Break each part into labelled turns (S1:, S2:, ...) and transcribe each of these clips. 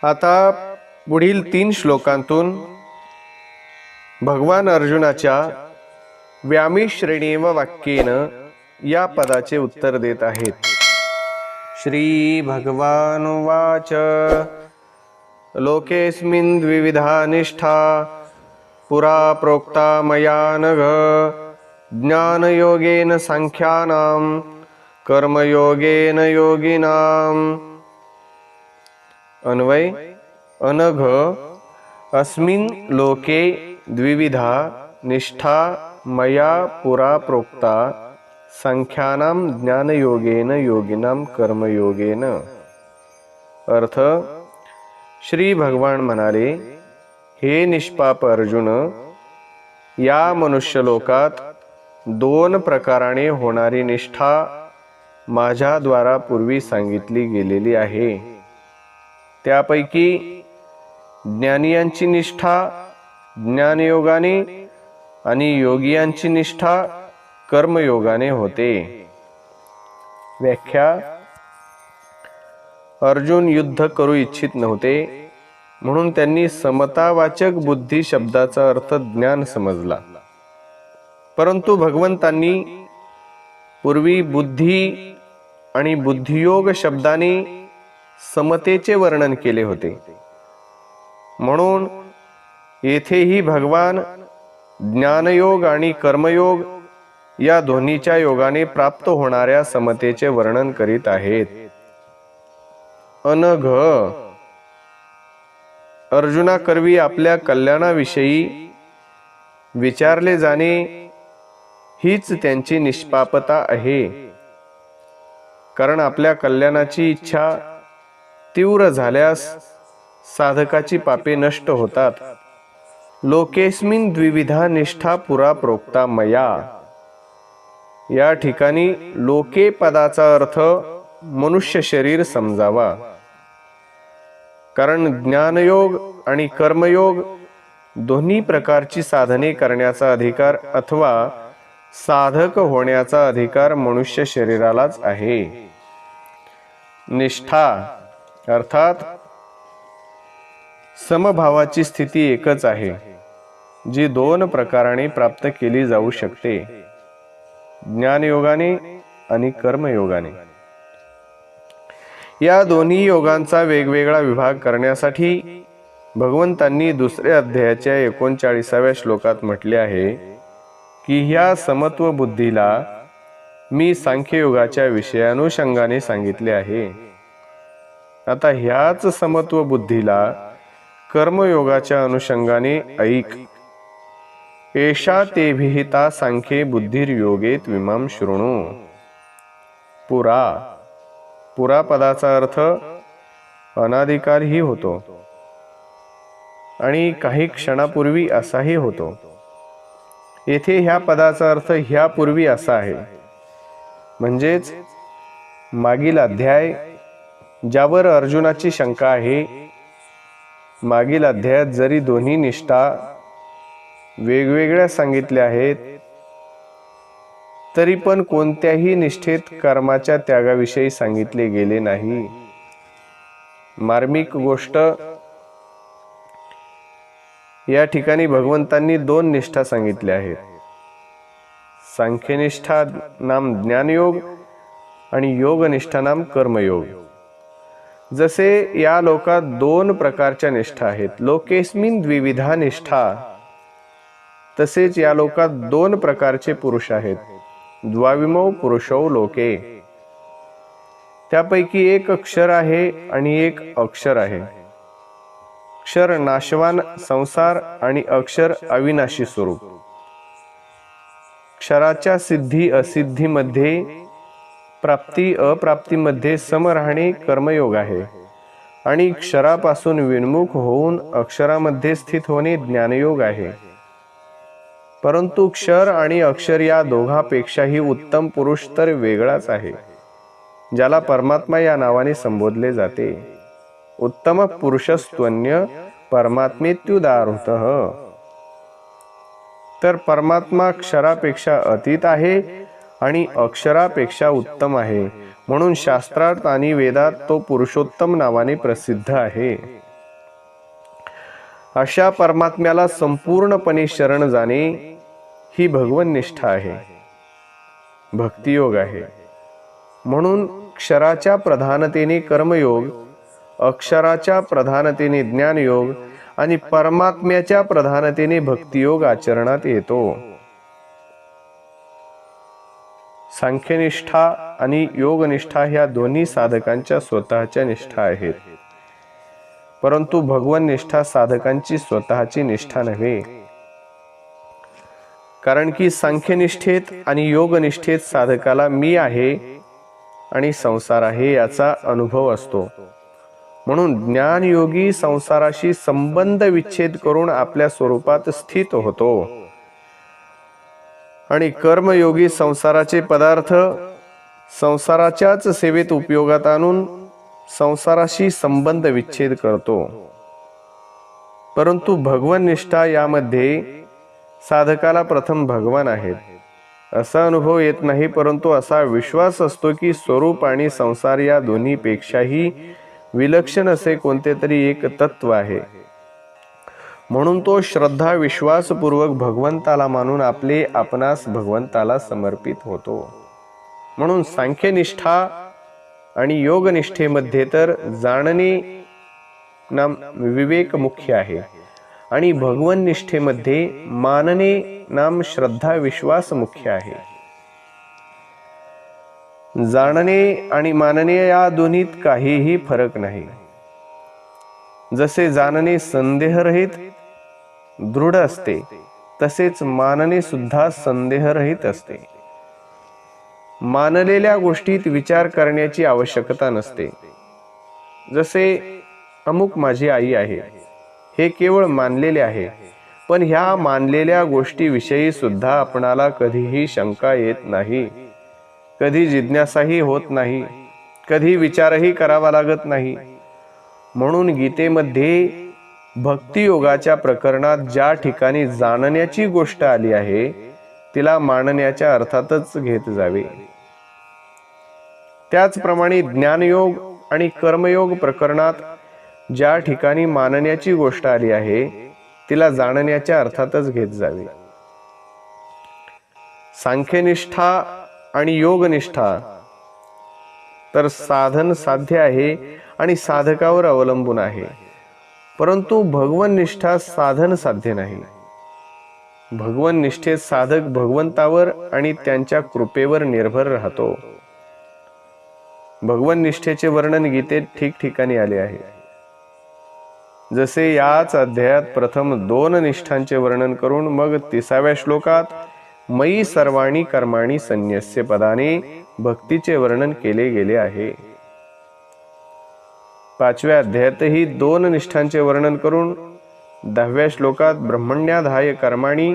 S1: आता पुढील 3 श्लोकांतून भगवान अर्जुनाच्या व्यामिश्रेणेव वाक्येन या पदाचे उत्तर देत आहेत. श्री भगवानुवाच लोकेस्मिन् द्विविधा निष्ठा पुरा प्रोक्ता मया नघ ज्ञानयोगेन सांख्यानां कर्मयोगेन योगिनाम्. अन्वय अनघ अस्मिन् लोके द्विविधा निष्ठा मया पुरा प्रोक्ता सांख्यानां ज्ञानयोगेन योगिनां कर्मयोगेन. अर्थ श्री भगवान म्हणाले, हे निष्पाप अर्जुन, या मनुष्यलोकात 2 प्रकाराने होणारी निष्ठा माझ्याद्वारा पूर्वी सांगितली गेलेली आहे. त्यापैकी ज्ञानियांची निष्ठा ज्ञानयोगाने आणि योगियांची निष्ठा कर्मयोगाने होते. व्याख्या. अर्जुन युद्ध करू इच्छित नव्हते, म्हणून त्यांनी समतावाचक बुद्धी शब्दाचा अर्थ ज्ञान समजला. परंतु भगवंतांनी पूर्वी बुद्धी आणि बुद्धियोग शब्दाने समतेचे वर्णन केले होते, म्हणून येथेही भगवान ज्ञानयोग आणि कर्मयोग या दोन्हीच्या योगाने प्राप्त होणाऱ्या समतेचे वर्णन करीत आहेत. अनघ अर्जुनाकरवी आपल्या कल्याणाविषयी विचारले जाणे हीच त्यांची निष्पापता आहे. कारण आपल्या कल्याणाची इच्छा तीव्र झाल्यास साधकाची पापे नष्ट होतात. लोकेस्मिन् द्विविधा निष्ठा पुरा प्रोक्ता मया. या ठिकाणी लोके पदाचा अर्थ मनुष्य शरीर समजावा. कारण ज्ञानयोग आणि कर्मयोग दोन्ही प्रकारची साधने करण्याचा अधिकार अथवा साधक होण्याचा अधिकार मनुष्य शरीरालाच आहे. निष्ठा अर्थात समभावाची स्थिती एकच आहे, जी 2 प्रकाराने प्राप्त केली जाऊ शकते, ज्ञानयोगाने आणि कर्मयोगाने. या दोन्ही योगांचा वेगवेगळा विभाग करण्यासाठी भगवंतांनी 2ऱ्या अध्यायाच्या 39व्या श्लोकात म्हटले आहे की ह्या समत्व बुद्धीला मी सांख्ययोगाच्या विषयानुषंगाने सांगितले आहे. आता ह्याच समत्व बुद्धीला कर्मयोगाच्या अनुषंगाने ऐक. एषा ते विहिता सांख्ये बुद्धिर्योगे त्विमां शृणु. पुरा पुरा पदाचा अर्थ अनादिकालही होतो आणि काही क्षणापूर्वी असाही होतो. येथे ह्या पदाचा अर्थ ह्यापूर्वी असा आहे, म्हणजेच मागील अध्याय ज्यावर अर्जुनाची शंका आहे. मागील अध्यायात जरी दोन्ही निष्ठा वेगवेगळ्या सांगितल्या आहेत, तरी पण कोणत्याही निष्ठेत कर्माच्या त्यागाविषयी सांगितले गेले नाही. मार्मिक गोष्ट, या ठिकाणी भगवंतांनी 2 निष्ठा सांगितल्या आहेत. सांख्यनिष्ठा नाम ज्ञानयोग आणि योगनिष्ठा नाम कर्मयोग. जसे या लोकात 2 प्रकारच्या निष्ठा आहेत, लोकेस्मिन् द्विविधा निष्ठा, तसेच या लोकात 2 प्रकारचे पुरुष आहेत, द्वाविमौ पुरुषौ लोके. त्यापैकी एक अक्षर आहे आणि एक अक्षर आहे. अक्षर नाशवान संसार आणि अक्षर अविनाशी स्वरूप. अक्षराच्या सिद्धी असिद्धीमध्ये, प्राप्ती अप्राप्तीमध्ये सम राहणे कर्मयोग आहे आणि क्षरापासून विन्मुख होऊन अक्षरामध्ये स्थित होणे ज्ञानयोग आहे. परंतु क्षर आणि अक्षर या दोघांपेक्षाही उत्तम पुरुष तर वेगळाच आहे, ज्याला परमात्मा या नावाने संबोधले जाते. उत्तम पुरुषस्त्वन्य परमात्मेत्युदाहृतः. तर परमात्मा अक्षरापेक्षा अतीत आहे आणि अक्षरापेक्षा उत्तम आहे, म्हणून शास्त्रात आणि वेदात तो पुरुषोत्तम नावाने प्रसिद्ध आहे. अशा परमात्म्याला संपूर्णपणे शरण जाणे ही भगवन्निष्ठा आहे, भक्तियोग आहे. म्हणून क्षराच्या प्रधानतेने कर्मयोग, अक्षराच्या प्रधानतेने ज्ञानयोग आणि परमात्म्याच्या प्रधानतेने भक्तियोग आचरणात येतो. सांख्यनिष्ठा आणि योगनिष्ठा ह्या दोन्ही साधकांच्या स्वतःच्या निष्ठा आहेत, परंतु भगवन्निष्ठा साधकांची स्वतःची निष्ठा नव्हे. कारण की सांख्यनिष्ठेत आणि योगनिष्ठेत साधकाला मी आहे आणि संसार आहे याचा अनुभव असतो. म्हणून ज्ञानयोगी संसाराशी संबंध विच्छेद करून आपल्या स्वरूपात स्थित होतो आणि कर्मयोगी संसाराचे पदार्थ संसाराच्याच सेवेत उपयोगात आणून संसाराशी संबंध विच्छेद करतो. परंतु भगवन्निष्ठा यामध्ये साधकाला प्रथम भगवान आहेत असा अनुभव येत नाही, परंतु असा विश्वास असतो की स्वरूप आणि संसार या दोन्हीपेक्षाही विलक्षण असे कोणते तरी एक तत्व आहे. म्हणून तो श्रद्धा विश्वासपूर्वक भगवंताला मानून आपले आपणास भगवंताला समर्पित होतो. म्हणून सांख्यनिष्ठा आणि योगनिष्ठेमध्ये तर जाणणे नाम विवेक मुख्य आहे आणि भगवन्निष्ठेमध्ये मानणे नाम श्रद्धा विश्वास मुख्य आहे. जाणणे आणि मानणे या दोन्हीत काहीही फरक नाही. जसे जाणणे संदेहरहित दृढ असते, तसेच मानणे सुद्धा संदेहरहित असते. मानलेल्या गोष्टीत विचार करण्याची आवश्यकता नसते. जसे अमुक माझी आई आहे हे केवळ मानलेले आहे, पण ह्या मानलेल्या गोष्टीविषयी सुद्धा आपणाला कधीही शंका येत नाही, कधी जिज्ञासाही होत नाही, कधी विचारही करावा लागत नाही. म्हणून गीतेमध्ये भक्तियोगाच्या प्रकरणात ज्या ठिकाणी जाणण्याची गोष्ट आली आहे तिला मानण्याच्या अर्थातच घेत जावे. त्याचप्रमाणे ज्ञानयोग आणि कर्मयोग प्रकरणात ज्या ठिकाणी मानण्याची गोष्ट आली आहे तिला जाणण्याच्या अर्थातच घेत जावे. सांख्यनिष्ठा आणि योगनिष्ठा तर साधन साध्य आहे आणि साधकावर अवलंबून आहे, परंतु भगवन्निष्ठा साधन साध्य नाही. भगवन्निष्ठेत साधक भगवंतावर आणि त्यांच्या कृपेवर निर्भर राहतो. भगवन्निष्ठेचे वर्णन गीतेत ठिकठिकाणी आले आहे. जसे याच अध्यायात प्रथम 2 निष्ठांचे वर्णन करून मग 30व्या श्लोकात मयी सर्वाणी कर्माणी संन्यस्य पदाने भक्तीचे वर्णन केले गेले आहे. 5व्या अध्यायातही 2 निष्ठांचे वर्णन करून 10व्या श्लोकात ब्रह्मण्याधाय कर्माणी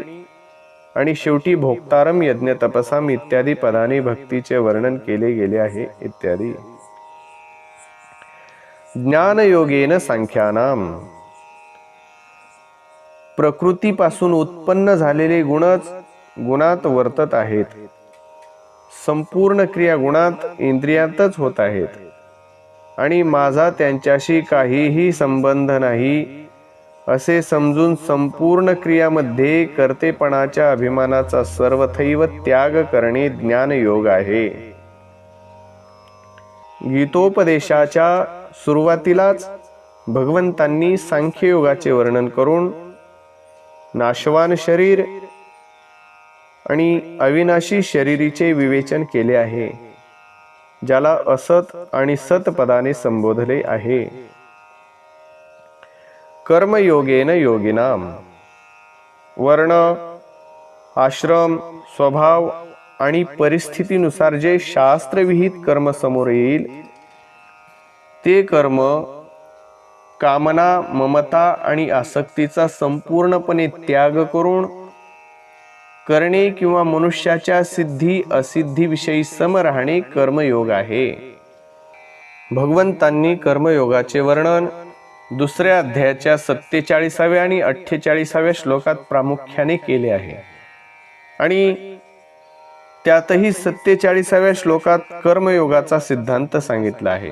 S1: आणि शेवटी भोक्तारम यज्ञ तपसाम इत्यादी पदाने भक्तीचे वर्णन केले गेले आहे इत्यादी. ज्ञानयोगेन सांख्यानाम प्रकृतीपासून उत्पन्न झालेले गुणच गुणात वर्तत आहेत. संपूर्ण क्रिया गुणात इंद्रियांतच होत आहेत आणि माझा त्यांच्याशी काहीही संबंध नाही असे समजून संपूर्ण क्रियामध्ये कर्तेपणाच्या अभिमानाचा सर्वथैव त्याग करणे ज्ञानयोग आहे. गीतोपदेशाच्या सुरुवातीलाच भगवंतांनी सांख्ययोगाचे वर्णन करून नाशवान शरीर आणि अविनाशी शरीरीचे विवेचन केले आहे, ज्याला असत आणि सत पदाने संबोधले आहे. कर्मयोगेन योगिनाम वर्ण, आश्रम, स्वभाव आणि परिस्थितीनुसार जे शास्त्रविहित कर्म समोर येईल ते कर्म कामना, ममता आणि आसक्तीचा संपूर्णपणे त्याग करून करणे किंवा मनुष्याच्या सिद्धी असिद्धीविषयी सम राहणे कर्मयोग आहे. भगवंतांनी कर्मयोगाचे वर्णन 2ऱ्या अध्यायाच्या 47व्या आणि 48व्या श्लोकात प्रामुख्याने केले आहे आणि त्यातही 47व्या श्लोकात कर्मयोगाचा सिद्धांत सांगितला आहे.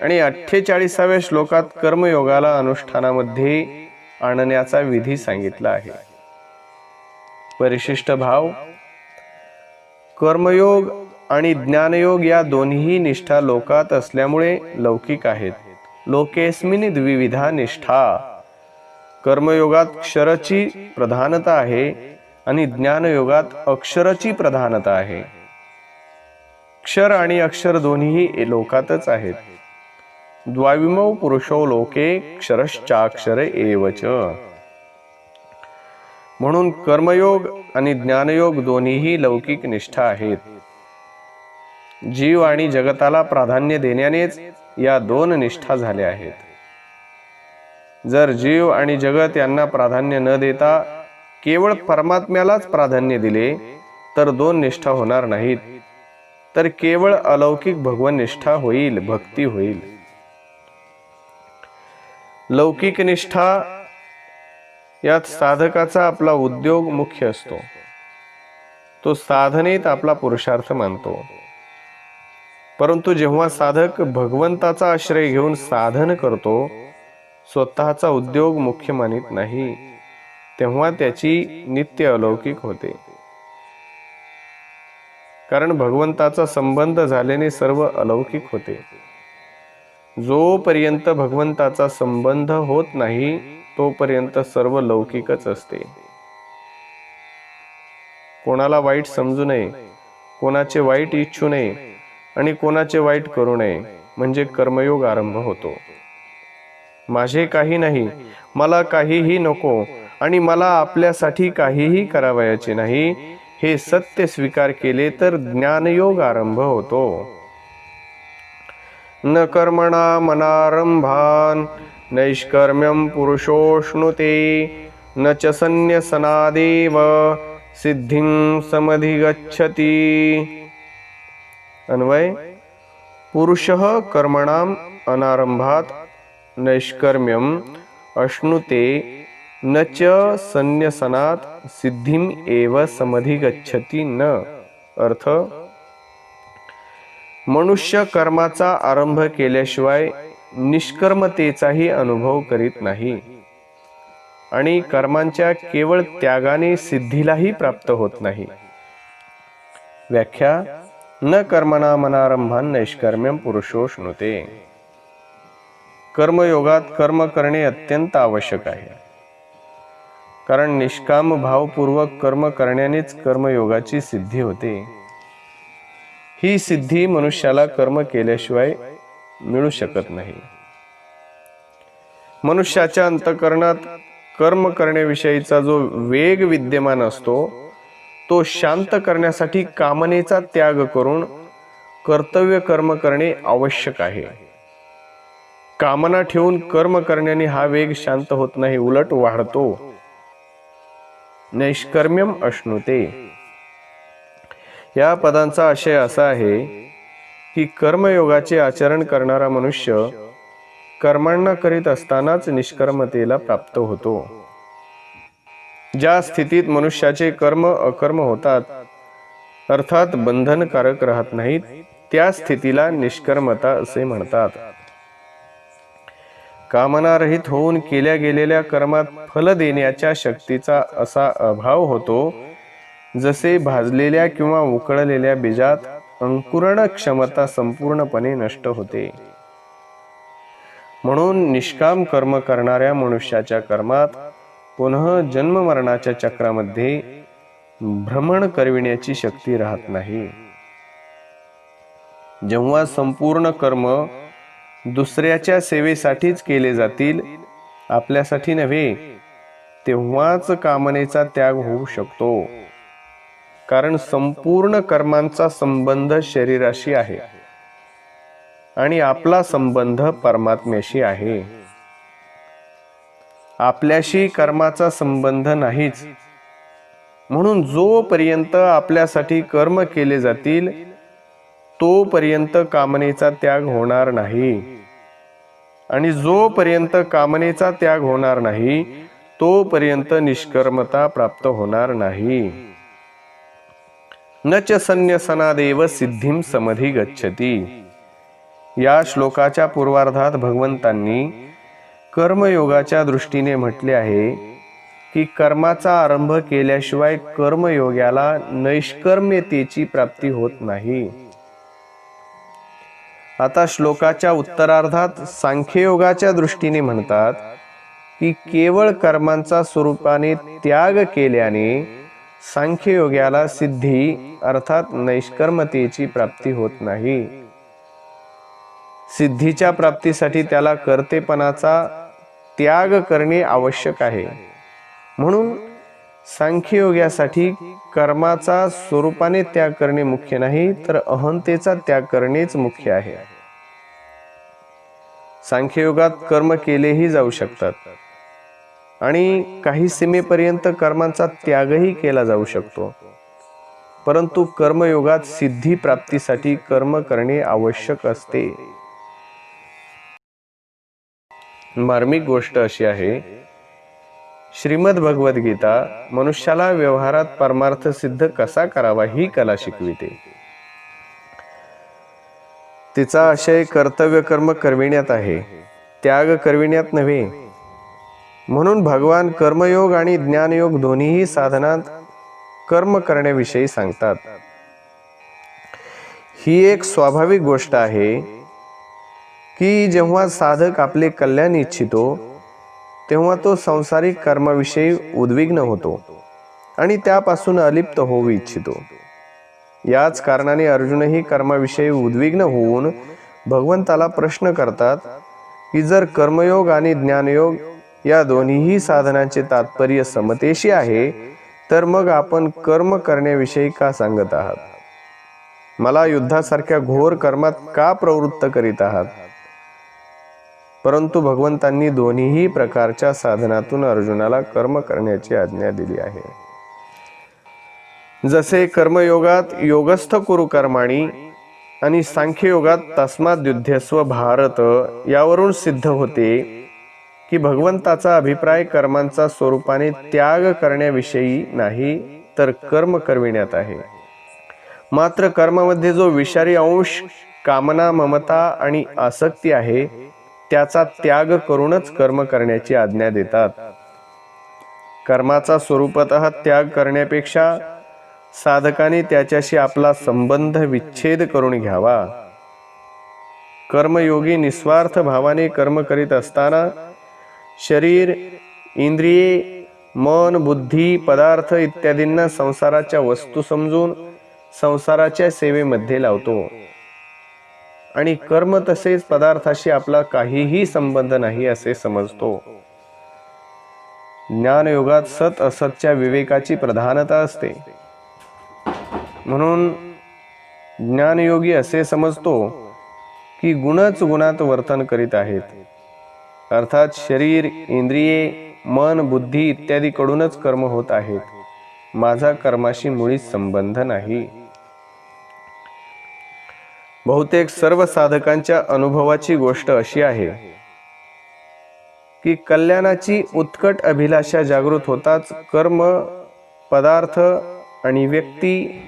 S1: आणि 48व्या श्लोकात कर्मयोगाला अनुष्ठानामध्ये आणण्याचा विधी सांगितला आहे. परिशिष्ट भाव: कर्मयोग आणि ज्ञानयोग या दोन्ही निष्ठा लोकात असल्यामुळे लौकिक आहेत. लोकेस्मिन द्विविधा निष्ठा. कर्मयोगात क्षरची प्रधानता आहे आणि ज्ञानयोगात अक्षरची प्रधानता आहे. क्षर आणि अक्षर दोन्ही लोकातच आहेत. द्वाविमौ पुरुषो लोके क्षरश्चाक्षर एवच. म्हणून कर्मयोग आणि ज्ञानयोग दोन्हीही लौकिक निष्ठा आहेत. जीव आणि जगताला प्राधान्य देण्यानेच या दोन निष्ठा झाल्या आहेत. जर जीव आणि जगत यांना प्राधान्य न देता केवळ परमात्म्यालाच प्राधान्य दिले तर दोन निष्ठा होणार नाहीत, तर केवळ अलौकिक भगवन निष्ठा होईल, भक्ती होईल. लौकिक निष्ठा यात साधकाचा आपला उद्योग मुख्य असतो. तो साधनेत आपला पुरुषार्थ मानतो. परंतु जेव्हा साधक भगवंताचा आश्रय घेऊन साधन करतो, स्वतःचा उद्योग मुख्य मानित नाही, तेव्हा त्याची नित्य अलौकिक होते. कारण भगवंताचा संबंध झाल्याने सर्व अलौकिक होते. जोपर्यंत भगवंताचा संबंध होत नाही तोपर्यंत सर्व लौकिकच असते. कोणाला वाईट समजू नये, कोणाचे वाईट इच्छू नये आणि कोणाचे वाईट करू नये, म्हणजे कर्मयोग आरंभ होतो. माझे काही नाही, मला काहीही नको आणि मला आपल्यासाठी काहीही करावयाचे नाही, हे सत्य स्वीकार केले तर ज्ञानयोग आरंभ होतो. न कर्मणा मनारंभान नैष्कर्म्यं पुरुषोष्णुते न च संन्यसनादेव सिद्धिं समधिगच्छति. अन्वय: पुरुषः कर्मणाम अनारंभात नैष्कर्म्यम अश्नुते न च संन्यसनात सिद्धिम एव समधिगच्छति. न. अर्थ: मनुष्य कर्माचा आरंभ केल्याशिवाय निष्कर्मतेचाही अनुभव करीत नाही आणि कर्मांच्या केवळ त्यागाने सिद्धीलाही प्राप्त होत नाही. व्याख्या: न कर्मणा मनारंभान नैष्कर्म्यं पुरुषोष्णुते. कर्मयोगात कर्म करणे अत्यंत आवश्यक आहे. कारण निष्काम भावपूर्वक कर्म करण्यानेच कर्मयोगाची सिद्धी होते. ही सिद्धी मनुष्याला कर्म केल्याशिवाय मिळू शकत नाही. मनुष्याच्या अंतःकरणात कर्म करण्याविषयीचा जो वेग विद्यमान असतो तो शांत करण्यासाठी कामनेचा त्याग करून कर्तव्य कर्म करणे आवश्यक आहे. कामना ठेवून कर्म करण्याने हा वेग शांत होत नाही, उलट वाढतो. नैष्कर्म्यम अश्नुते या पदांचा आशय असा आहे की कर्मयोगाचे आचरण करणारा मनुष्य कर्मांना करीत असतानाच निष्कर्मतेला प्राप्त होतो. ज्या स्थितीत मनुष्याचे कर्म अकर्म होतात, अर्थात बंधनकारक राहत नाहीत, त्या स्थितीला निष्कर्मता असे म्हणतात. कामनारहित होऊन केल्या गेलेल्या कर्मात फल देण्याच्या शक्तीचा असा अभाव होतो जसे भाजलेल्या किंवा उकळलेल्या बीजात अंकुरण क्षमता संपूर्णपणे नष्ट होते. म्हणून निष्काम कर्म करणाऱ्या मनुष्याच्या कर्मात पुन्हा जन्म मरणाच्या चक्रामध्ये भ्रमण करविण्याची शक्ती राहत नाही. जेव्हा संपूर्ण कर्म दुसऱ्याच्या सेवेसाठीच केले जातील, आपल्यासाठी नव्हे, तेव्हाच कामनेचा त्याग होऊ शकतो. कारण संपूर्ण कर्मांचा संबंध शरीराशी आहे आणि आपला संबंध परमात्म्याशी आहे. आपल्याशी कर्माचा संबंध नाहीच. म्हणून जोपर्यंत आपल्यासाठी कर्म केले जातील तोपर्यंत कामनेचा त्याग होणार नाही, आणि जोपर्यंत कामनेचा त्याग होणार नाही तोपर्यंत निष्कर्मता प्राप्त होणार नाही. न च संन्यसनादेव सिद्धिं समधिगच्छति. या श्लोकाच्या पूर्वार्धात भगवंतांनी कर्मयोगाच्या दृष्टीने म्हटले आहे की कर्माचा आरंभ केल्याशिवाय कर्मयोग्याला नैष्कर्म्यतेची प्राप्ती होत नाही. आता श्लोकाच्या उत्तरार्धात सांख्ययोगाच्या दृष्टीने म्हणतात की केवळ कर्मांचा स्वरूपाने त्याग केल्याने सांख्ययोग्याला सिद्धी अर्थात नैष्कर्मतेची प्राप्ती होत नाही. सिद्धीच्या प्राप्तीसाठी त्याला कर्तेपणाचा त्याग करणे आवश्यक आहे. म्हणून सांख्ययोग्यासाठी कर्माचा स्वरूपाने त्याग करणे मुख्य नाही, तर अहंतेचा त्याग करणेच मुख्य आहे. सांख्ययोगात कर्म केलेही जाऊ शकतात आणि काही सीमेपर्यंत कर्मांचा त्यागही केला जाऊ शकतो, परंतु कर्मयोगात सिद्धी प्राप्तीसाठी कर्म करणे आवश्यक असते. मार्मिक गोष्ट अशी आहे, श्रीमद भगवद्गीता मनुष्याला व्यवहारात परमार्थ सिद्ध कसा करावा ही कला शिकविते. तिचा आशय कर्तव्य कर्म करविण्यात आहे, त्याग करविण्यात नव्हे. म्हणून भगवान कर्मयोग आणि ज्ञानयोग दोन्हीही साधनात कर्म करण्याविषयी सांगतात. ही एक स्वाभाविक गोष्ट आहे की जेव्हा साधक आपले कल्याण इच्छितो तेव्हा तो सांसारिक कर्माविषयी उद्विग्न होतो आणि त्यापासून अलिप्त होऊ इच्छितो. याच कारणाने अर्जुनही कर्माविषयी उद्विग्न होऊन भगवंताला प्रश्न करतात की जर कर्मयोग आणि ज्ञानयोग या दोन्हीही साधनांचे तात्पर्य समतेशी आहे, तर मग आपण कर्म करण्याविषयी का सांगत आहात? मला युद्धासारख्या घोर कर्मात का प्रवृत्त करीत आहात? परंतु भगवंतांनी दोन्हीही प्रकारच्या साधनातून अर्जुनाला कर्म करण्याची आज्ञा दिली आहे. जसे कर्मयोगात योगस्थ कुरु कर्माणि आणि सांख्ययोगात तस्माद् युध्यस्व भारत यावरून सिद्ध होते की भगवंताचा अभिप्राय कर्मांचा स्वरूपाने त्याग करण्याविषयी नाही, तर कर्म करविण्यात आहे. मात्र कर्मामध्ये जो विषारी अंश कामना, ममता आणि आसक्ती आहे त्याचा त्याग करूनच कर्म करण्याची आज्ञा देतात. कर्माचा स्वरूपतः त्याग करण्यापेक्षा साधकाने त्याच्याशी आपला संबंध विच्छेद करून घ्यावा. कर्मयोगी निस्वार्थ भावाने कर्म करीत असताना शरीर, इंद्रिये, मन, बुद्धी, पदार्थ इत्यादींना संसाराच्या वस्तू समजून संसाराच्या सेवेमध्ये लावतो आणि कर्म तसेच पदार्थाशी आपला काहीही संबंध नाही असे समजतो. ज्ञानयोगात सत असतच्या विवेकाची प्रधानता असते. म्हणून ज्ञानयोगी असे समजतो की गुणच गुणात वर्तन करीत आहेत, अर्थात शरीर, इंद्रिये, मन, बुद्धी इत्यादी कडूनच कर्म होत आहेत. माझा कर्माशी मुळीच संबंध नाही. बहुतेक सर्व साधकांच्या अनुभवाची गोष्ट अशी आहे की कल्याणाची उत्कट अभिलाषा जागृत होताच कर्म, पदार्थ आणि व्यक्ती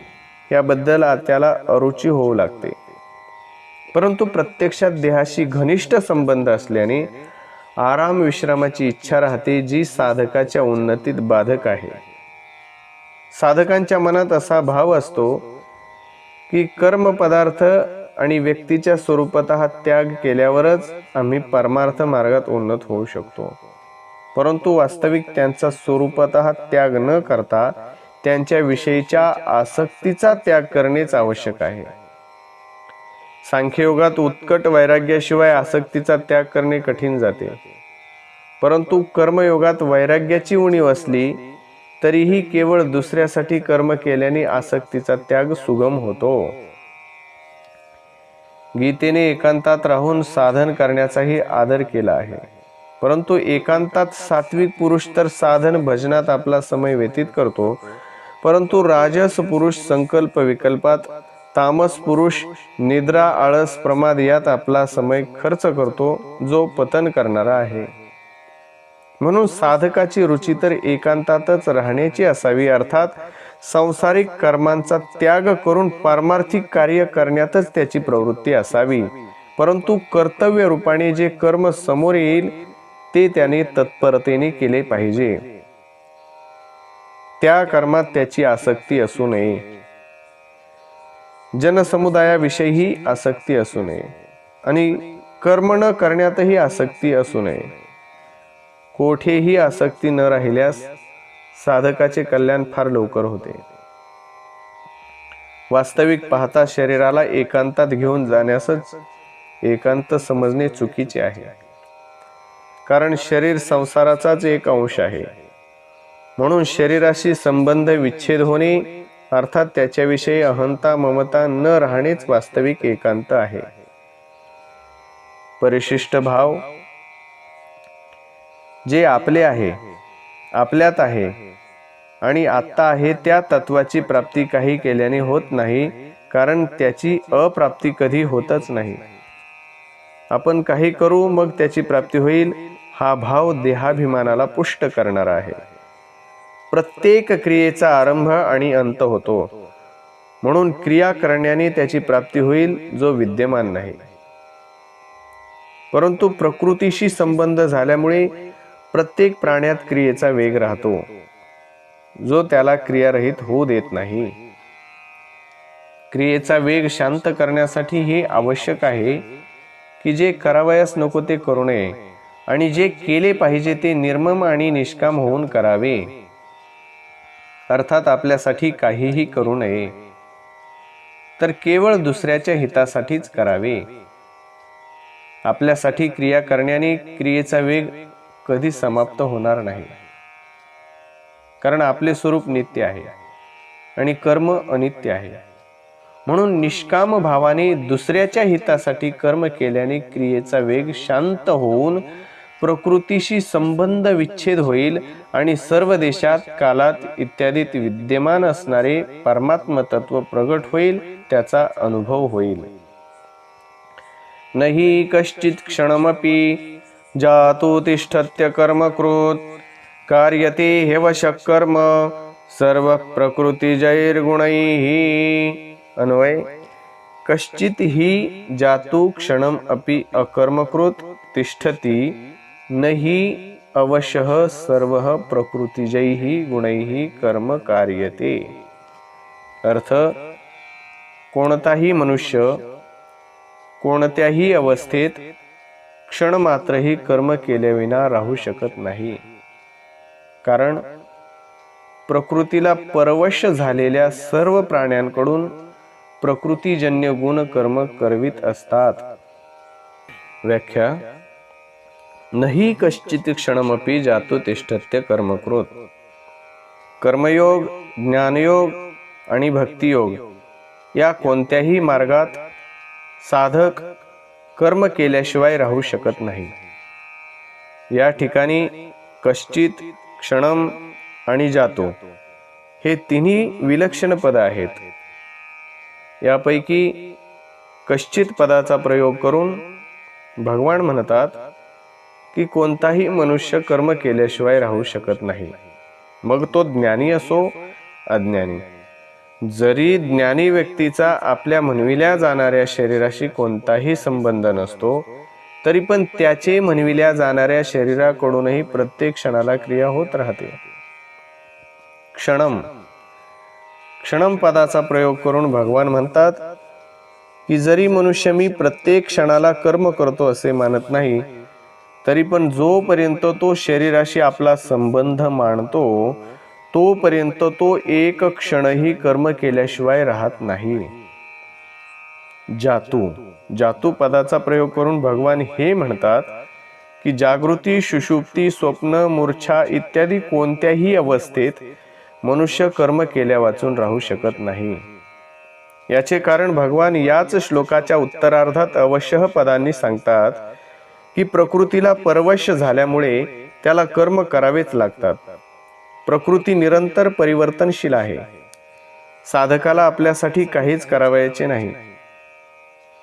S1: याबद्दल त्याला अरुची होऊ लागते. परंतु प्रत्यक्षात देहाशी घनिष्ठ संबंध असल्याने आराम विश्रामाची इच्छा राहते, जी साधकाच्या उन्नतीत बाधक आहे. साधकांच्या मनात असा भाव असतो की कर्म, पदार्थ आणि व्यक्तीच्या स्वरूपतः त्याग केल्यावरच आम्ही परमार्थ मार्गात उन्नत होऊ शकतो. परंतु वास्तविक त्यांचा स्वरूपतः त्याग न करता त्यांच्या विषयीच्या आसक्तीचा त्याग करणेच आवश्यक आहे. सांख्ययोगात उत्कट वैराग्याशिवाय आसक्तीचा त्याग करणे कठीण जाते, परंतु कर्मयोगात वैराग्याची उणीव असली तरीही केवळ दुसऱ्यासाठी कर्म केल्याने आसक्तीचा त्याग सुगम होतो. गीतेने एकांतात राहून साधन करण्याचाही आदर केला आहे, परंतु एकांतात सात्विक पुरुष तर साधन भजनात आपला समय व्यतीत करतो, परंतु राजस पुरुष संकल्प विकल्पात, तामस पुरुष निद्रा, आळस, प्रमाद यात आपला समय खर्च करतो, जो पतन करणारा आहे. म्हणून साधकाची रुची तर एकांतातच राहण्याची असावी, अर्थात सांसारिक कर्मांचा त्याग करून पारमार्थिक कार्य करण्यातच त्याची प्रवृत्ती असावी. परंतु कर्तव्य रूपाने जे कर्म समोर येईल ते त्याने तत्परतेने केले पाहिजे. त्या कर्मात त्याची आसक्ती असू नये. जनसमुदायाविषयी आसक्ती असू नये आणि कर्म न करण्यातही आसक्ती असू नये. कोठेही आसक्ती न राहिल्यास साधकाचे कल्याण फार लवकर होते. वास्तविक पाहता शरीराला एकांतात घेऊन जाण्यासच एकांत समजणे चुकीचे आहे. कारण शरीर संसाराचाच एक अंश आहे. म्हणून शरीराशी संबंध विच्छेद होणे अर्थात त्याच्याविषयी अहंता ममता न राहणेच वास्तविक एकांत आहे. परिशिष्ट भाव जे आपले आहे, आपल्यात आहे आणि आत्ता आहे त्या तत्वाची प्राप्ती काही केल्याने होत नाही, कारण त्याची अप्राप्ती कधी होतच नाही. आपण काही करू मग त्याची प्राप्ती होईल हा भाव देहाभिमानाला पुष्ट करणारा आहे. प्रत्येक क्रियेचा आरंभ आणि अंत होतो, म्हणून क्रिया करण्याने त्याची प्राप्ती होईल जो विद्यमान नाही. परंतु प्रकृतीशी संबंध झाल्यामुळे प्रत्येक प्राण्यात क्रियेचा वेग राहतो, जो त्याला क्रियारहित होऊ देत नाही. क्रियेचा वेग शांत करण्यासाठी हे आवश्यक आहे की जे करावयास नको ते करू नये आणि जे केले पाहिजे ते निर्मम आणि निष्काम होऊन करावे. अर्थात आपल्यासाठी काहीही करू नये, तर केवळ दुसऱ्याच्या हितासाठीच करावे. आपल्यासाठी क्रिया करण्याने क्रियेचा वेग कधी समाप्त होणार नाही, कारण आपले स्वरूप नित्य आहे आणि कर्म अनित्य आहे. म्हणून निष्काम भावाने दुसऱ्याच्या हितासाठी कर्म केल्याने क्रियेचा वेग शांत होऊन प्रकृतीशी संबंध विच्छेद होईल आणि सर्व देशात कालात इत्यादीत विद्यमान असणारे परमात्म तत्व प्रगट होईल, त्याचा अनुभव होईल. नहि कश्चित् क्षणमपि जातो तिष्ठत्य कर्मकृत कार्यते ह्यवशः कर्म सर्व प्रकृतिजैर्गुणैः. अन्वय कश्चित ही जातु क्षणम अपि अकर्मकृत तिष्ठति नहि अवशः सर्व प्रकृतिजैः गुणैः कर्म कार्यते. अर्थ, कोणताही मनुष्य कोणत्याही अवस्थेत क्षण मात्रही कर्म केल्याविना राहू शकत नाही, कारण प्रकृतीला परवश झालेल्या सर्व प्राण्यांकडून प्रकृतीजन्य गुण कर्म करवित असतात. व्याख्या नहि कश्चित् क्षणमपि जातो तिष्ठत्य कर्मकृत. कर्मयोग, ज्ञानयोग आणि भक्तियोग या कोणत्याही मार्गात साधक कर्म केल्याशिवाय राहू शकत नाही. या ठिकाणी कश्चित, क्षणम आणि जातो हे तिन्ही विलक्षण पद आहेत. यापैकी कश्चित पदाचा प्रयोग करून भगवान म्हणतात की कोणताही मनुष्य कर्म केल्याशिवाय राहू शकत नाही, मग तो ज्ञानी असो अज्ञानी. जरी ज्ञानी व्यक्तीचा आपल्या म्हणविल्या जाणाऱ्या शरीराशी कोणताही संबंध नसतो, तरी पण त्याचे म्हणविल्या जाणाऱ्या शरीराकडूनही प्रत्येक क्षणाला क्रिया होत राहते. क्षणम, क्षणम पदाचा प्रयोग करून भगवान म्हणतात की जरी मनुष्य मी प्रत्येक क्षणाला कर्म करतो असे मानत नाही, तरी पण जोपर्यंत तो शरीराशी आपला संबंध मानतो तोपर्यंत तो एक क्षणही कर्म केल्याशिवाय राहत नाही. जातू, जातू पदाचा प्रयोग करून भगवान हे म्हणतात की जागृती, सुषुप्ती, स्वप्न, मूर्छा इत्यादी कोणत्याही अवस्थेत मनुष्य कर्म केल्या वाचून राहू शकत नाही. याचे कारण भगवान याच श्लोकाच्या उत्तरार्धात अवश्य पदांनी सांगतात की प्रकृतीला परवश झाल्यामुळे त्याला कर्म करावेच लागतात. प्रकृती निरंतर परिवर्तनशील आहे. साधकाला आपल्यासाठी काहीच करावयाचे नाही.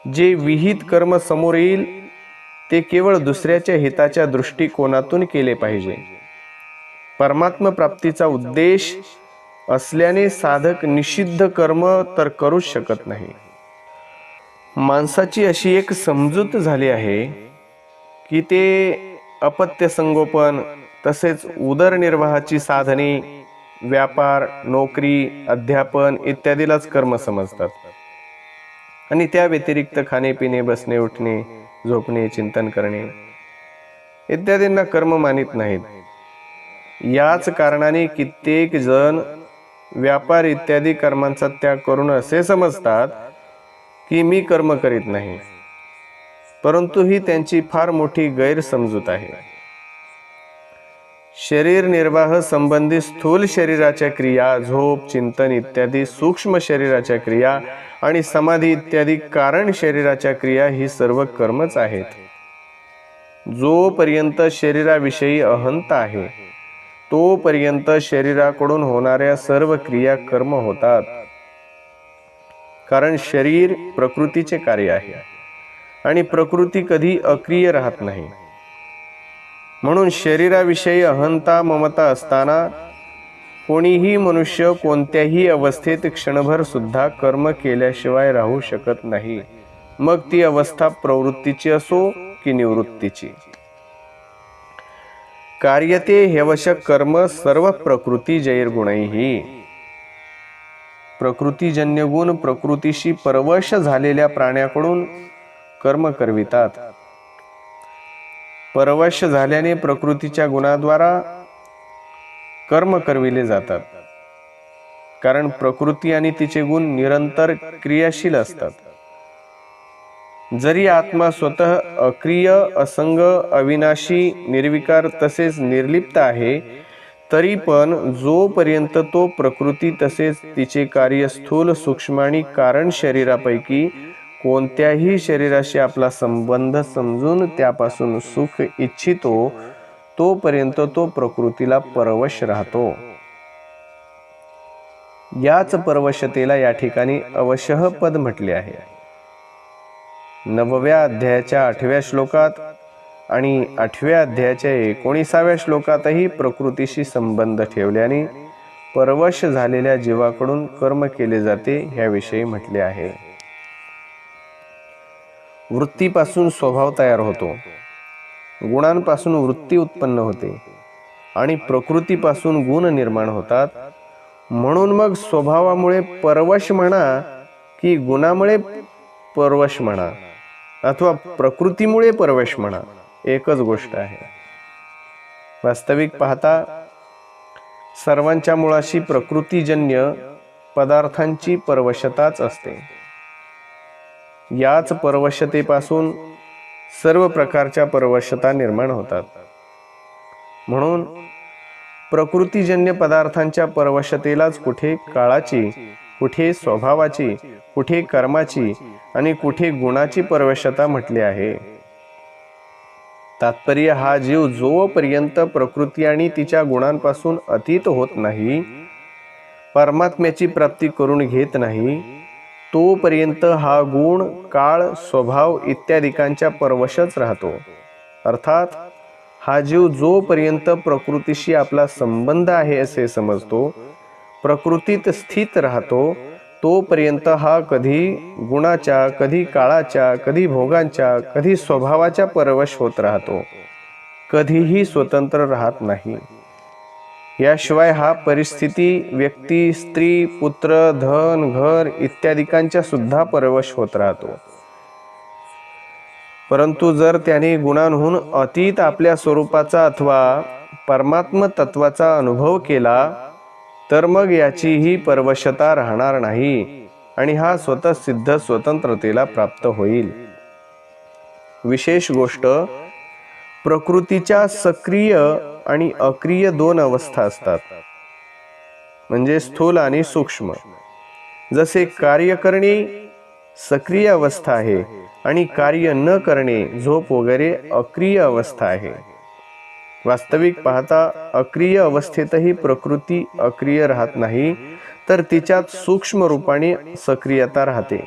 S1: जे विहित कर्म समोर येईल ते केवळ दुसऱ्याच्या हिताच्या दृष्टिकोनातून केले पाहिजे. परमात्म प्राप्तीचा उद्देश असल्याने साधक निषिद्ध कर्म तर करूच शकत नाही. माणसाची अशी एक समजूत झाली आहे की ते अपत्य संगोपन तसेच उदरनिर्वाहाची साधने, व्यापार, नोकरी, अध्यापन इत्यादीलाच कर्म समजतात आणि त्या व्यतिरिक्त खाणे पिणे, बसणे, उठणे, झोपणे, चिंतन करणे इत्यादींना कर्म मानित नाहीत. याच कारणाने कित्येक जण व्यापार इत्यादी कर्मांचा त्याग करून असे समजतात की मी कर्म करीत नाही, परंतु ही त्यांची फार मोठी गैरसमजूत आहे. शरीर निर्वाह संबंधी स्थूल शरीराच्या क्रिया, झोप, चिंतन इत्यादी सूक्ष्म शरीराच्या क्रिया आणि समाधी इत्यादी कारण शरीराच्या क्रिया ही सर्व कर्मच आहेत. जोपर्यंत शरीराविषयी अहंता आहे तोपर्यंत शरीराकडून होणाऱ्या सर्व क्रिया कर्म होतात. कारण शरीर प्रकृतीचे कार्य आहे आणि प्रकृती कधी अक्रिय राहत नाही. म्हणून शरीराविषयी अहंता ममता असताना कोणीही मनुष्य कोणत्याही अवस्थेत क्षणभर सुद्धा कर्म केल्याशिवाय राहू शकत नाही. मग ती अवस्था प्रवृत्तीची असो की निवृत्तीची. कार्यते ह्यवश कर्म सर्व प्रकृती जैर्गुणैः. प्रकृतीजन्य गुण प्रकृतीशी परवश झालेल्या प्राण्याकडून कर्म करवितात. परवश झाल्याने प्रकृतीच्या गुणाद्वारा कर्म करविले जातात. कारण प्रकृती आणि तिचे गुण निरंतर क्रियाशील असतात. जरी आत्मा स्वतः अक्रिय, असंग, अविनाशी, निर्विकार तसेच निर्लिप्त आहे, तरी पण जोपर्यंत तो प्रकृती तसेच तिचे कार्य स्थूल, सूक्ष्म आणि कारण शरीरापैकी कोणत्याही शरीराशी आपला संबंध समजून त्यापासून सुख इच्छितो, तोपर्यंत तो प्रकृतीला परवश राहतो. याच परवशतेला या ठिकाणी अवशः पद म्हटले आहे. 9व्या अध्यायाच्या 8व्या श्लोकात आणि 8व्या अध्यायाच्या 19व्या श्लोकातही प्रकृतीशी संबंध ठेवल्याने परवश झालेल्या जीवाकडून कर्म केले जाते ह्याविषयी म्हटले आहे. वृत्तीपासून स्वभाव तयार होतो, गुणांपासून वृत्ती उत्पन्न होते आणि प्रकृतीपासून गुण निर्माण होतात. म्हणून मग स्वभावामुळे परवश म्हणा की गुणामुळे परवश म्हणा अथवा प्रकृतीमुळे परवश म्हणा, एकच गोष्ट आहे. वास्तविक पाहता सर्वांच्या मुळाशी प्रकृतीजन्य पदार्थांची परवशताच असते. याच परवशतेपासून सर्व प्रकारच्या परवशता निर्माण होतात. म्हणून प्रकृतीजन्य पदार्थांच्या परवशतेलाच कुठे काळाची, कुठे स्वभावाची, कुठे कर्माची आणि कुठे गुणाची परवशता म्हटले आहे. तात्पर्य हा जीव जोपर्यंत प्रकृती आणि तिच्या गुणांपासून अतीत होत नाही, परमात्म्याची प्राप्ती करून घेत नाही, तोपर्यंत हा गुण, काळ, स्वभाव इत्यादिकांच्या परवशच राहतो. अर्थात हा जीव जोपर्यंत प्रकृतीशी आपला संबंध आहे असे समजतो, प्रकृतीत स्थित राहतो, तोपर्यंत हा कधी गुणाच्या, कधी काळाच्या, कधी भोगांच्या, कधी स्वभावाच्या परवश होत राहतो, कधीही स्वतंत्र राहत नाही. याशिवाय हा परिस्थिती, व्यक्ती, स्त्री, पुत्र, धन, घर इत्यादिकांच्या सुद्धा परवश होत राहतो. परंतु जर त्याने गुणांहून अतीत आपल्या स्वरूपाचा अथवा परमात्म तत्वाचा अनुभव केला, तर मग याचीही परवशता राहणार नाही आणि हा स्वतः सिद्ध स्वतंत्रतेला प्राप्त होईल. विशेष गोष्ट, प्रकृतीच्या सक्रिय आणि अक्रिय 2 अवस्था असतात, म्हणजे स्थूल आणि सूक्ष्म. जसे कार्य करणे सक्रिय अवस्था आहे आणि कार्य न करणे, झोप वगैरे अक्रिय अवस्था आहे. वास्तविक पाहता अक्रिय अवस्थेतही प्रकृती अक्रिय राहत नाही, तर तिच्यात सूक्ष्म रूपाने सक्रियता राहते.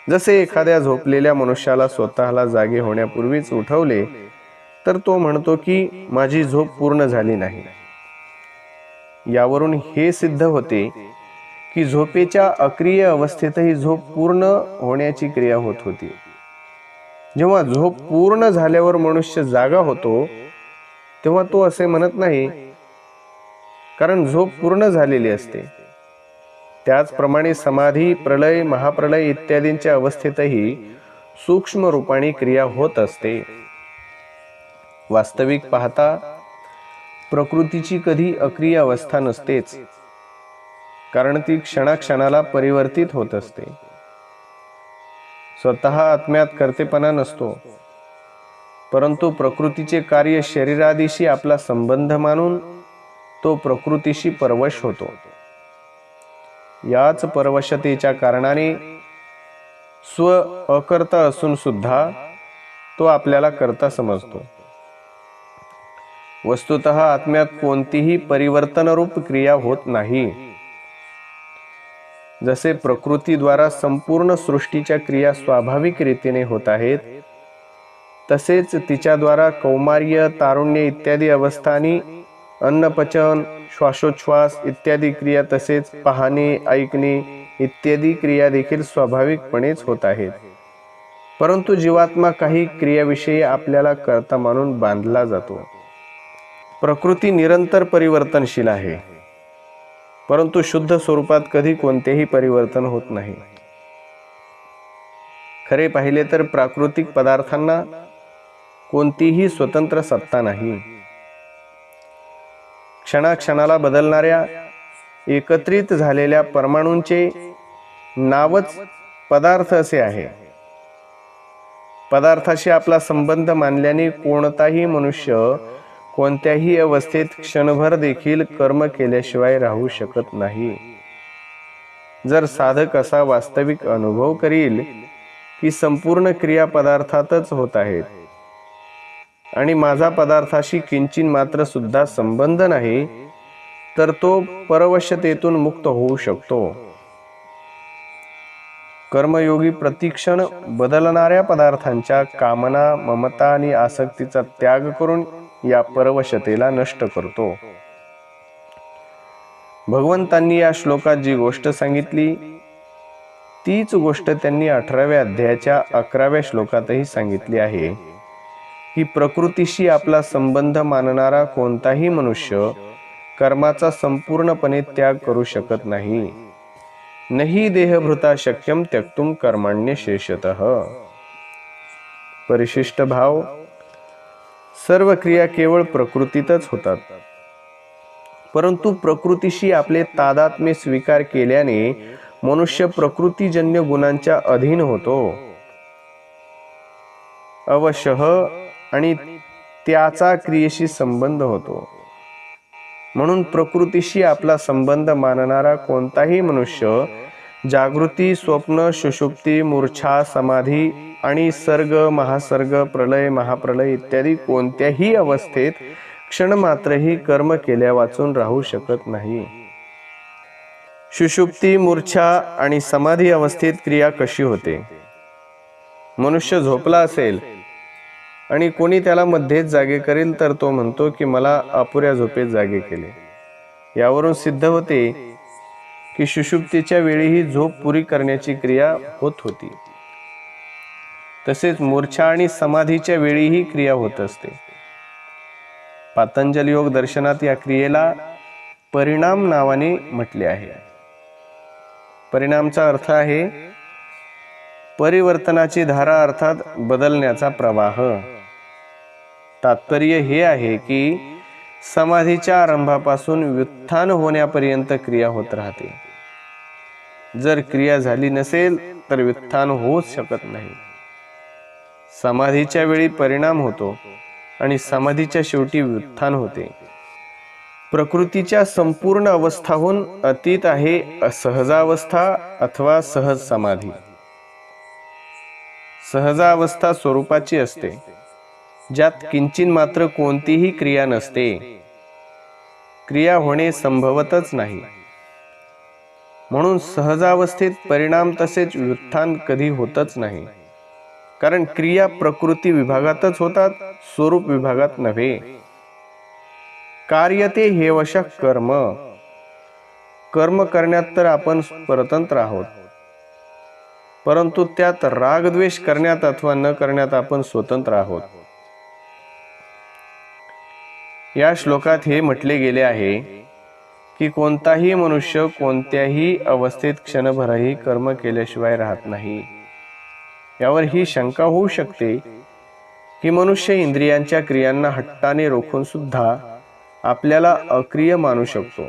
S1: जसे एखाद्या झोपलेल्या मनुष्याला स्वतःला जागे होण्यापूर्वीच उठवले तर तो म्हणतो की माझी झोप पूर्ण झाली नाही. यावरून हे सिद्ध होते की झोपेच्या अक्रिय अवस्थेतही झोप पूर्ण होण्याची क्रिया होत होती. जेव्हा झोप पूर्ण झाल्यावर मनुष्य जागा होतो तेव्हा तो असे म्हणत नाही, कारण झोप पूर्ण झालेली असते. त्याचप्रमाणे समाधी, प्रलय, महाप्रलय इत्यादींच्या अवस्थेतही सूक्ष्म रूपाने क्रिया होत असते. वास्तविक पाहता प्रकृतीची कधी अक्रिय अवस्था नसतेच, कारण ती क्षणाक्षणाला परिवर्तित होत असते. स्वतः आत्म्यात कर्तेपणा नसतो, परंतु प्रकृतीचे कार्य शरीरादिशी आपला संबंध मानून तो प्रकृतीशी परवश होतो. याच परवशतेच्या कारणाने स्व अकर्ता असून सुद्धा तो आपल्याला कर्ता समजतो. वस्तुतः आत्म्यात कोणतीही परिवर्तनरूप क्रिया होत नाही. जसे प्रकृतीद्वारा संपूर्ण सृष्टीच्या क्रिया स्वाभाविक रीतीने होत आहेत, तसेच तिच्याद्वारा कौमार्य, तारुण्य इत्यादी अवस्थांनी अन्नपचन, श्वासोच्छ्वास इत्यादी क्रिया, तसेच पाहणे, ऐकणे इत्यादी क्रिया देखील स्वाभाविकपणेच होत आहेत. परंतु जीवात्मा काही क्रियाविषयी आपल्याला कर्ता मानून बांधला जातो. प्रकृती निरंतर परिवर्तनशील आहे, परंतु शुद्ध स्वरूपात कधी कोणतेही परिवर्तन होत नाही. खरे पाहिले तर प्राकृतिक पदार्थांना कोणतीही स्वतंत्र सत्ता नाही. क्षणाक्षणाला बदलणाऱ्या एकत्रित झालेल्या परमाणूंचे नावच पदार्थ असे आहे. पदार्थाशी आपला संबंध मानल्याने कोणताही मनुष्य कोणत्याही अवस्थेत क्षणभर देखील कर्म केल्याशिवाय राहू शकत नाही. जर साधक असा वास्तविक अनुभव करील की संपूर्ण क्रिया पदार्थातच होत आहेत आणि माझा पदार्थाशी किंचित मात्र सुद्धा संबंध नाही, तर तो परवशतेतून मुक्त होऊ शकतो. कर्मयोगी प्रतिक्षण बदलणाऱ्या पदार्थांच्या कामना, ममता आणि आसक्तीचा त्याग करून या परवशतेला नष्ट करतो. भगवंतांनी या श्लोकात जी गोष्ट सांगितली तीच गोष्ट त्यांनी 18व्या अध्यायाच्या 11व्या श्लोकातही सांगितली आहे की प्रकृतीशी आपला संबंध मानणारा कोणताही मनुष्य कर्माचा संपूर्णपणे त्याग करू शकत नाही. नहि देहभृता शक्यम त्यक्तुम कर्मण्य शेषतः. परिशिष्ट भाव, सर्व क्रिया केवळ प्रकृतीतच होतात, परंतु प्रकृतीशी आपले तादात्म्य स्वीकार केल्याने मनुष्य प्रकृतीजन्य गुणांच्या अधीन होतो. अवशः आणि त्याचा क्रियेशी संबंध होतो. म्हणून प्रकृतीशी आपला संबंध मानणारा कोणताही मनुष्य जागृती, स्वप्न, सुषुप्ती, मूर्छा, समाधी आणि सर्ग, महासर्ग, प्रलय, महाप्रलय इत्यादी कोणत्याही अवस्थेत क्षणमात्रही कर्म केल्या वाचून राहू शकत नाही. सुषुप्ती, मूर्छा आणि समाधी अवस्थेत क्रिया कशी होते? मनुष्य झोपला असेल आणि कोणी त्याला मध्येच जागे करेल तर तो म्हणतो की मला अपुऱ्या झोपेत जागे केले. यावरून सिद्ध होते की सुषुप्तीच्या वेळीही झोप पुरी करण्याची क्रिया होत होती. तसेच मूर्छा आणि समाधीच्या वेळीही क्रिया होत असते. पातंजल योग दर्शनात या क्रियेला परिणाम नावाने म्हटले आहे. परिणामचा अर्थ आहे परिवर्तनाची धारा, अर्थात बदलण्याचा प्रवाह. तात्पर्य हे आहे की समाधीच्या आरंभापासून व्युत्थान होण्यापर्यंत क्रिया होत राहते. जर क्रिया झाली नसेल तर व्युत्थान होऊच शकत नाही. समाधीच्या वेळी परिणाम होतो आणि समाधीच्या शेवटी व्युत्थान होते. प्रकृतीच्या संपूर्ण अवस्थाहून अतीत आहे असहजावस्था अथवा सहज समाधी. सहजावस्था स्वरूपाची असते, ज्यात किंचित मात्र कोणतीही क्रिया नसते. क्रिया होणे संभवतच नाही. म्हणून सहजावस्थेत परिणाम तसेच व्युत्थान कधी होतच नाही, कारण क्रिया प्रकृती विभागातच होतात, स्वरूप विभागात नव्हे. कार्यते हेवश कर्म. कर्म करण्यात तर आपण स्वतंत्र आहोत, परंतु त्यात रागद्वेष करण्यात अथवा न करण्यात आपण स्वतंत्र आहोत. या श्लोकात हे म्हटले गेले आहे की कोणताही मनुष्य कोणत्याही अवस्थेत क्षणभरही कर्म केल्याशिवाय राहत नाही. यावर ही शंका होऊ शकते की मनुष्य इंद्रियांच्या क्रियांना हट्टाने रोखून सुद्धा आपल्याला अक्रिय मानू शकतो.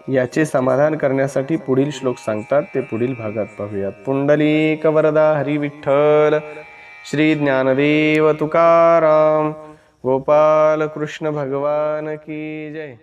S1: याचे समाधान करण्यासाठी पुढील श्लोक सांगतात, ते पुढील भागात पाहूयात. पुंडलिक वरदा हरी विठ्ठल, श्री ज्ञानदेव तुकाराम, गोपाल कृष्ण भगवान की जय.